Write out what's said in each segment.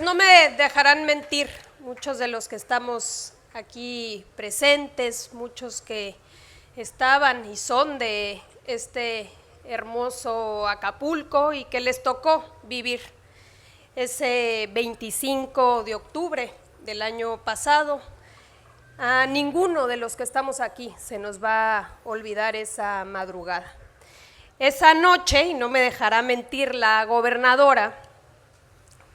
No me dejarán mentir muchos de los que estamos aquí presentes, muchos que estaban y son de este hermoso Acapulco y que les tocó vivir ese 25 de octubre del año pasado. A ninguno de los que estamos aquí se nos va a olvidar esa madrugada. Esa noche, y no me dejará mentir la gobernadora,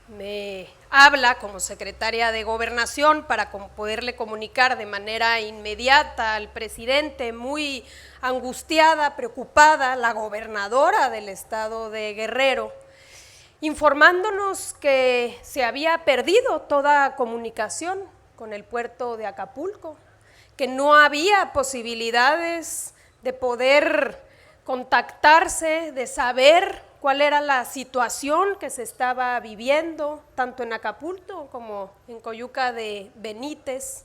me habla como secretaria de Gobernación para poderle comunicar de manera inmediata al presidente, muy angustiada, preocupada, la gobernadora del estado de Guerrero, informándonos que se había perdido toda comunicación con el puerto de Acapulco, que no había posibilidades de poder contactarse, de saber cuál era la situación que se estaba viviendo, tanto en Acapulco como en Coyuca de Benítez.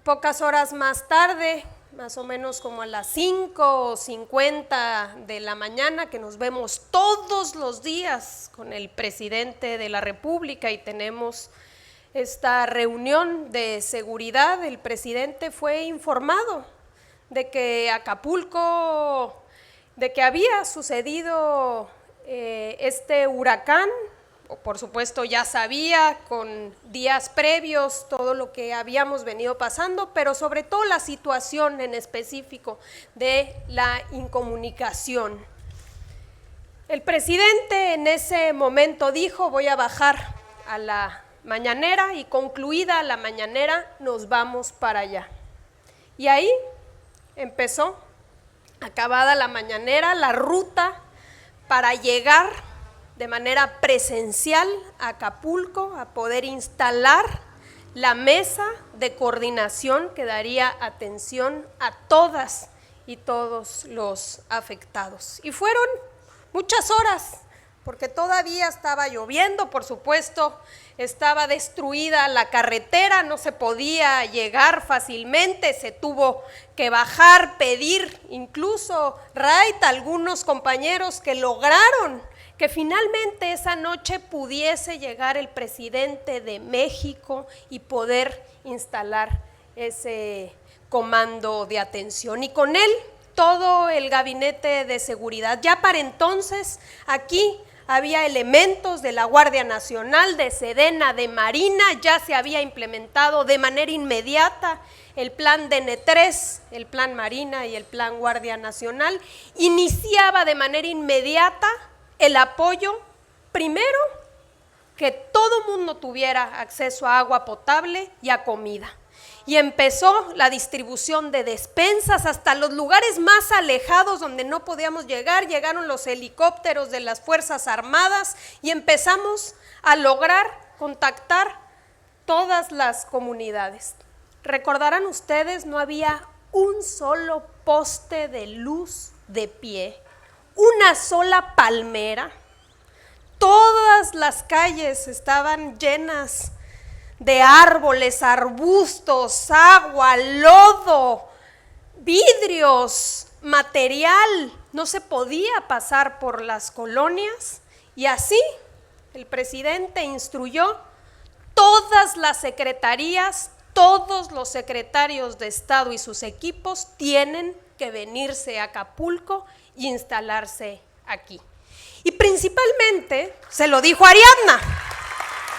Pocas horas más tarde, más o menos como a las 5:50 de la mañana, que nos vemos todos los días con el presidente de la República y tenemos esta reunión de seguridad, el presidente fue informado de que Acapulco, de que había sucedido este huracán. Por supuesto ya sabía con días previos todo lo que habíamos venido pasando, pero sobre todo la situación en específico de la incomunicación. El presidente en ese momento dijo: voy a bajar a la mañanera, y concluida la mañanera nos vamos para allá. Y ahí empezó, acabada la mañanera, la ruta para llegar de manera presencial a Acapulco, a poder instalar la mesa de coordinación que daría atención a todas y todos los afectados. Y fueron muchas horas, porque todavía estaba lloviendo, por supuesto, estaba destruida la carretera, no se podía llegar fácilmente, se tuvo que bajar, pedir incluso raid a algunos compañeros que lograron que finalmente esa noche pudiese llegar el presidente de México y poder instalar ese comando de atención, y con él todo el gabinete de seguridad. Ya para entonces aquí había elementos de la Guardia Nacional, de Sedena, de Marina, ya se había implementado de manera inmediata el plan DN3, el plan Marina y el plan Guardia Nacional. Iniciaba de manera inmediata el apoyo, primero, que todo mundo tuviera acceso a agua potable y a comida. Y empezó la distribución de despensas hasta los lugares más alejados donde no podíamos llegar. Llegaron los helicópteros de las Fuerzas Armadas y empezamos a lograr contactar todas las comunidades. Recordarán ustedes, no había un solo poste de luz de pie, una sola palmera. Todas las calles estaban llenas de árboles, arbustos, agua, lodo, vidrios, material. No se podía pasar por las colonias, y así el presidente instruyó todas las secretarías, todos los secretarios de Estado y sus equipos tienen que venirse a Acapulco y instalarse aquí. Y principalmente se lo dijo Ariadna,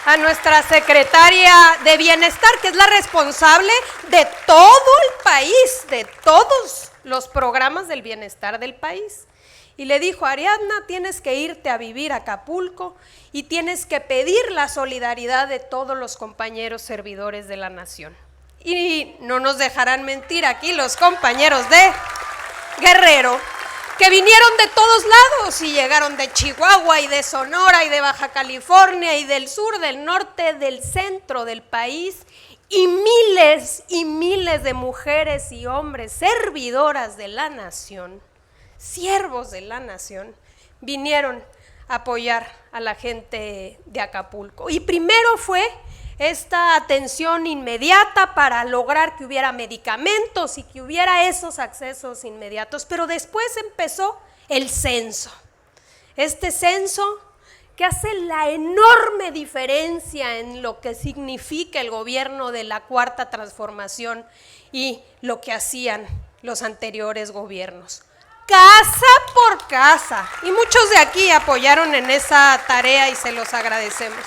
a nuestra secretaria de Bienestar, que es la responsable de todo el país, de todos los programas del bienestar del país. Y le dijo: Ariadna, tienes que irte a vivir a Acapulco y tienes que pedir la solidaridad de todos los compañeros servidores de la nación. Y no nos dejarán mentir aquí los compañeros de Guerrero, que vinieron de todos lados y llegaron de Chihuahua y de Sonora y de Baja California y del sur, del norte, del centro del país, y miles de mujeres y hombres servidoras de la nación, siervos de la nación, vinieron a apoyar a la gente de Acapulco. Y primero fue esta atención inmediata para lograr que hubiera medicamentos y que hubiera esos accesos inmediatos, pero después empezó el censo. Este censo que hace la enorme diferencia en lo que significa el gobierno de la Cuarta Transformación y lo que hacían los anteriores gobiernos. Casa por casa, y muchos de aquí apoyaron en esa tarea y se los agradecemos.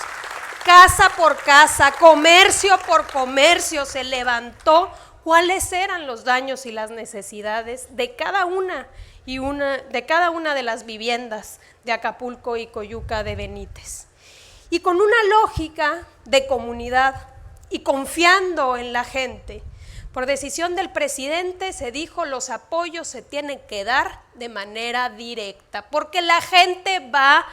Casa por casa, comercio por comercio, se levantó cuáles eran los daños y las necesidades de cada una de las viviendas de Acapulco y Coyuca de Benítez. Y con una lógica de comunidad y confiando en la gente, por decisión del presidente se dijo los apoyos se tienen que dar de manera directa, porque la gente va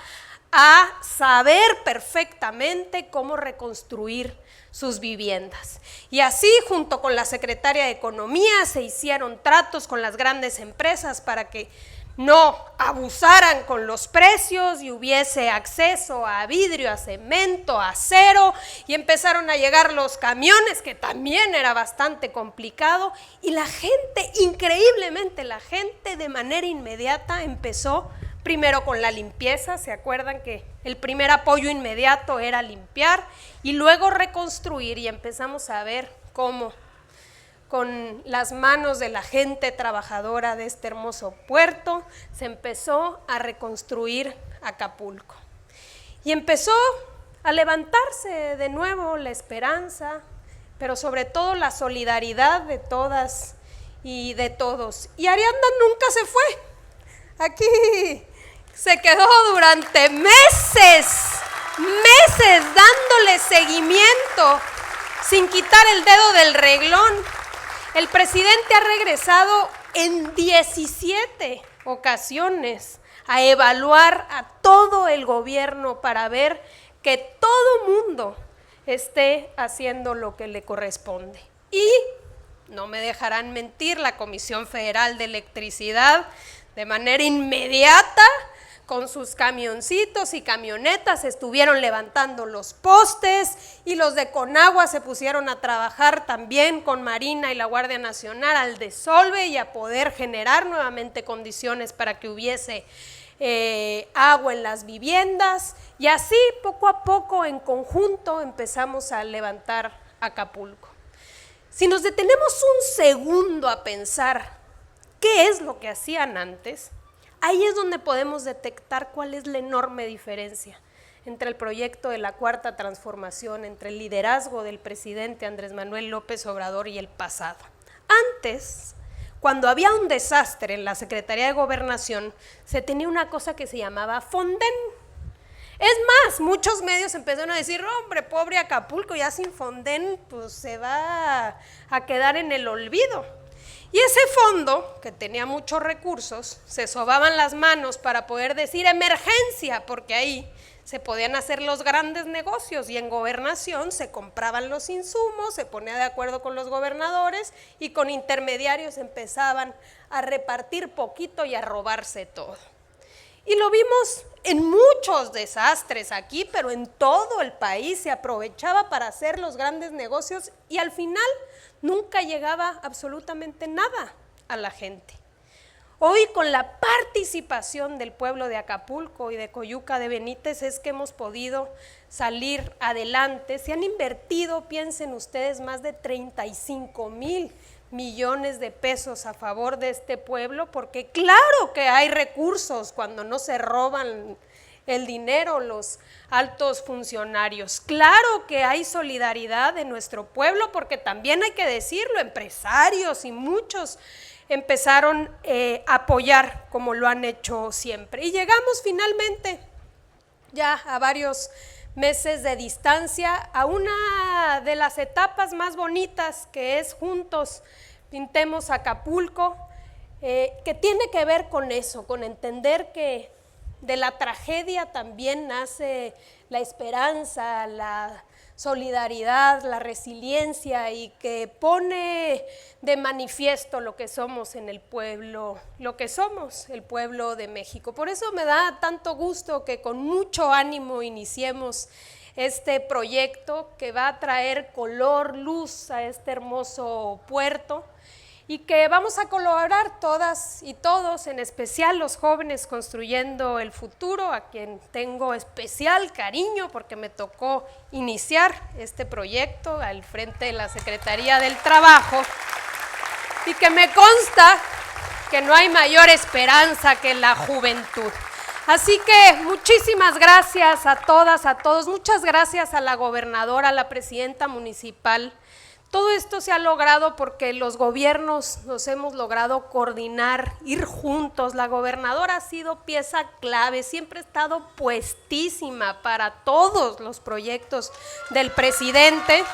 a saber perfectamente cómo reconstruir sus viviendas. Y así, junto con la Secretaria de Economía, se hicieron tratos con las grandes empresas para que no abusaran con los precios y hubiese acceso a vidrio, a cemento, a acero, y empezaron a llegar los camiones, que también era bastante complicado, y la gente, increíblemente, la gente de manera inmediata empezó primero con la limpieza. ¿Se acuerdan que el primer apoyo inmediato era limpiar y luego reconstruir? Y empezamos a ver cómo con las manos de la gente trabajadora de este hermoso puerto se empezó a reconstruir Acapulco. Y empezó a levantarse de nuevo la esperanza, pero sobre todo la solidaridad de todas y de todos. Y Ariadna nunca se fue. Aquí se quedó durante meses dándole seguimiento sin quitar el dedo del renglón. El presidente ha regresado en 17 ocasiones a evaluar a todo el gobierno para ver que todo mundo esté haciendo lo que le corresponde. Y no me dejarán mentir, la Comisión Federal de Electricidad de manera inmediata, con sus camioncitos y camionetas, estuvieron levantando los postes, y los de Conagua se pusieron a trabajar también con Marina y la Guardia Nacional al desolve y a poder generar nuevamente condiciones para que hubiese agua en las viviendas, y así poco a poco en conjunto empezamos a levantar Acapulco. Si nos detenemos un segundo a pensar qué es lo que hacían antes, ahí es donde podemos detectar cuál es la enorme diferencia entre el proyecto de la Cuarta Transformación, entre el liderazgo del presidente Andrés Manuel López Obrador y el pasado. Antes, cuando había un desastre en la Secretaría de Gobernación, se tenía una cosa que se llamaba Fonden. Es más, muchos medios empezaron a decir, hombre, pobre Acapulco, ya sin Fonden, pues se va a quedar en el olvido. Y ese fondo, que tenía muchos recursos, se sobaban las manos para poder decir emergencia, porque ahí se podían hacer los grandes negocios, y en gobernación se compraban los insumos, se ponía de acuerdo con los gobernadores y con intermediarios empezaban a repartir poquito y a robarse todo. Y lo vimos en muchos desastres aquí, pero en todo el país se aprovechaba para hacer los grandes negocios y al final nunca llegaba absolutamente nada a la gente. Hoy, con la participación del pueblo de Acapulco y de Coyuca de Benítez, es que hemos podido salir adelante. Se han invertido, piensen ustedes, más de 35,000 millones de pesos a favor de este pueblo, porque claro que hay recursos cuando no se roban el dinero los altos funcionarios. Claro que hay solidaridad de nuestro pueblo, porque también hay que decirlo, empresarios y muchos empezaron a apoyar como lo han hecho siempre. Y llegamos finalmente, ya a varios meses de distancia, a una de las etapas más bonitas, que es Juntos Pintemos Acapulco, que tiene que ver con eso, con entender que de la tragedia también nace la esperanza, la solidaridad, la resiliencia, y que pone de manifiesto lo que somos en el pueblo, lo que somos el pueblo de México. Por eso me da tanto gusto que con mucho ánimo iniciemos este proyecto que va a traer color, luz a este hermoso puerto. y que vamos a colaborar todas y todos, en especial los jóvenes construyendo el futuro, a quien tengo especial cariño porque me tocó iniciar este proyecto al frente de la Secretaría del Trabajo, y que me consta que no hay mayor esperanza que la juventud. Así que muchísimas gracias a todas, a todos, muchas gracias a la gobernadora, a la presidenta municipal. Todo esto se ha logrado porque los gobiernos nos hemos logrado coordinar, ir juntos. La gobernadora ha sido pieza clave, siempre ha estado puestísima para todos los proyectos del presidente.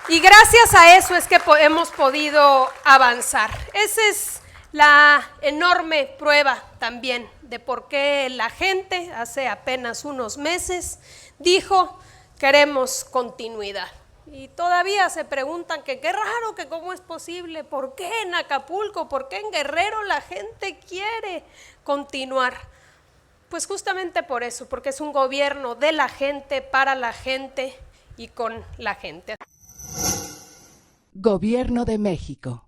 Y gracias a eso es que hemos podido avanzar. Esa es la enorme prueba también de por qué la gente hace apenas unos meses dijo: queremos continuidad. Y todavía se preguntan que qué raro, que cómo es posible, por qué en Acapulco, por qué en Guerrero la gente quiere continuar. Pues justamente por eso, porque es un gobierno de la gente, para la gente y con la gente. Gobierno de México.